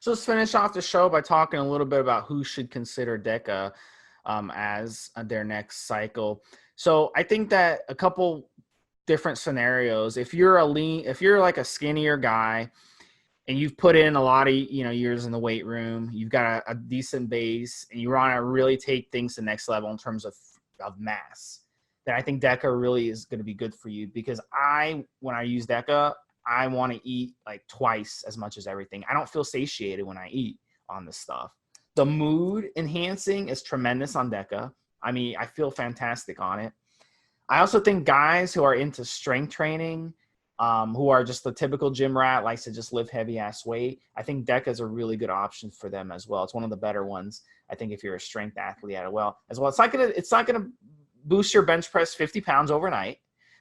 So let's finish off the show by talking a little bit about who should consider Deca as their next cycle. So I think that a couple different scenarios. If you're like a skinnier guy and you've put in a lot of years in the weight room, you've got a decent base, and you want to really take things to the next level in terms of mass, then I think Deca really is going to be good for you, because when I use Deca, I want to eat like twice as much as everything. I don't feel satiated when I eat on this stuff. The mood enhancing is tremendous on Deca. I mean, I feel fantastic on it. I also think guys who are into strength training, who are just the typical gym rat, likes to just lift heavy ass weight, I think Deca is a really good option for them as well. It's one of the better ones, I think, if you're a strength athlete as well. It's not gonna boost your bench press 50 pounds overnight,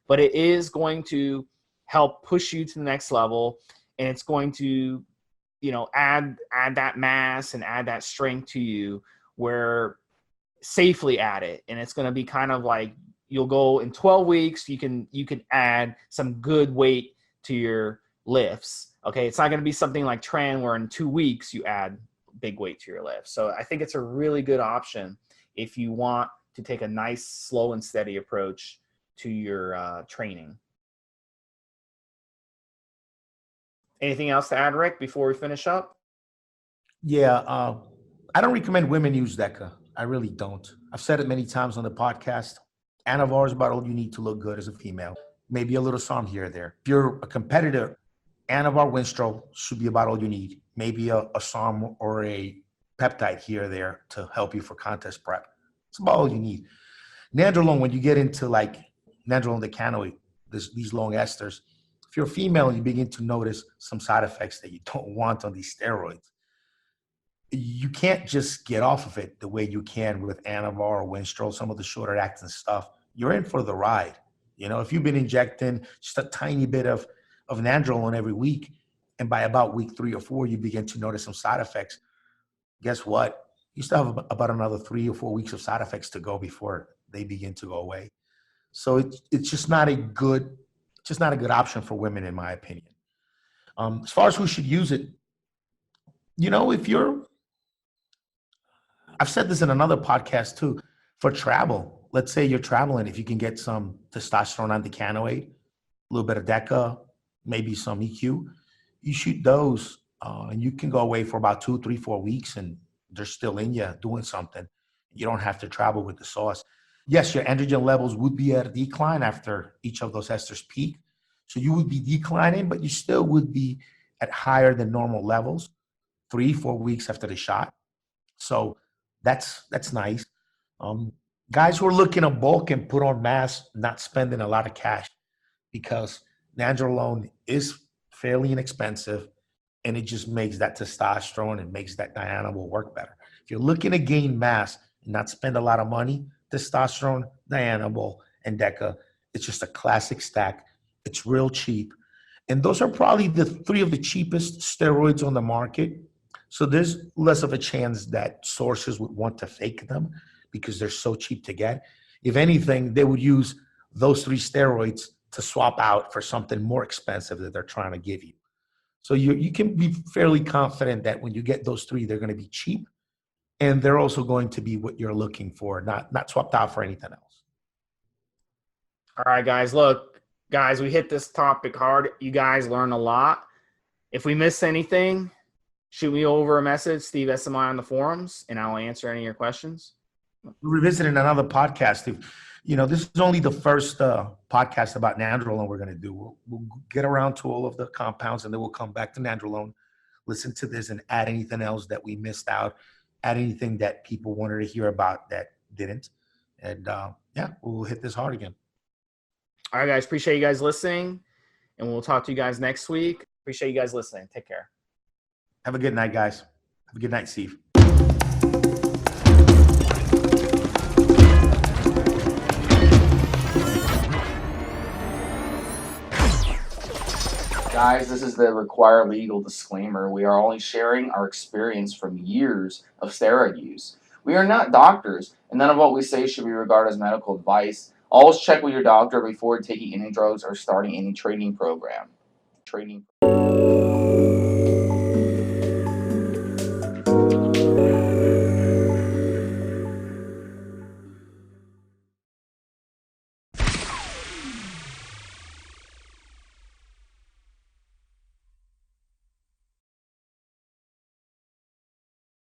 but it is going to help push you to the next level, and it's going to, add that mass and add that strength to you, where safely add it. And it's going to be kind of like, you'll go in 12 weeks, you can add some good weight to your lifts. Okay. It's not going to be something like Tren where in 2 weeks you add big weight to your lifts. So I think it's a really good option if you want to take a nice, slow and steady approach to your training. Anything else to add, Rick, before we finish up? Yeah, I don't recommend women use Deca. I really don't. I've said it many times on the podcast. Anavar is about all you need to look good as a female. Maybe a little SARM here or there. If you're a competitor, Anavar Winstrol should be about all you need. Maybe a SARM or a peptide here or there to help you for contest prep. It's about all you need. Nandrolone, when you get into like Nandrolone decanoate, these long esters, if you're a female and you begin to notice some side effects that you don't want on these steroids, you can't just get off of it the way you can with Anavar or Winstrol, some of the shorter acting stuff. You're in for the ride. If you've been injecting just a tiny bit of Nandrolone every week, and by about week 3 or 4, you begin to notice some side effects, guess what? You still have about another 3 or 4 weeks of side effects to go before they begin to go away. So it's just not a good option for women, in my opinion. As far as who should use it, I've said this in another podcast too, for travel. Let's say you're traveling, if you can get some testosterone on decanoate, a little bit of Deca, maybe some EQ, you shoot those, and you can go away for about 2, 3, 4 weeks, and they're still in you doing something. You don't have to travel with the sauce. Yes, your androgen levels would be at a decline after each of those esters peak. So you would be declining, but you still would be at higher than normal levels 3, 4 weeks after the shot. So that's nice. Guys who are looking to bulk and put on mass, not spending a lot of cash, because Nandrolone is fairly inexpensive, and it just makes that testosterone and makes that dianabol work better. If you're looking to gain mass and not spend a lot of money, testosterone, dianabol, and Deca, it's just a classic stack. It's real cheap. And those are probably the 3 of the cheapest steroids on the market. So there's less of a chance that sources would want to fake them because they're so cheap to get. If anything, they would use those 3 steroids to swap out for something more expensive that they're trying to give you. So you can be fairly confident that when you get those 3, they're going to be cheap, and they're also going to be what you're looking for, not swapped out for anything else. All right, guys. Look, guys, we hit this topic hard. You guys learn a lot. If we miss anything, shoot me over a message, Steve SMI, on the forums, and I'll answer any of your questions. Revisiting another podcast. This is only the first podcast about Nandrolone we're going to do. We'll get around to all of the compounds, and then we'll come back to Nandrolone, listen to this, and add anything else that we missed out, add anything that people wanted to hear about that didn't. And we'll hit this hard again. All right, guys. Appreciate you guys listening, and we'll talk to you guys next week. Appreciate you guys listening. Take care. Have a good night, guys. Have a good night, Steve. Guys, this is the required legal disclaimer. We are only sharing our experience from years of steroid use. We are not doctors, and none of what we say should be regarded as medical advice. Always check with your doctor before taking any drugs or starting any training program.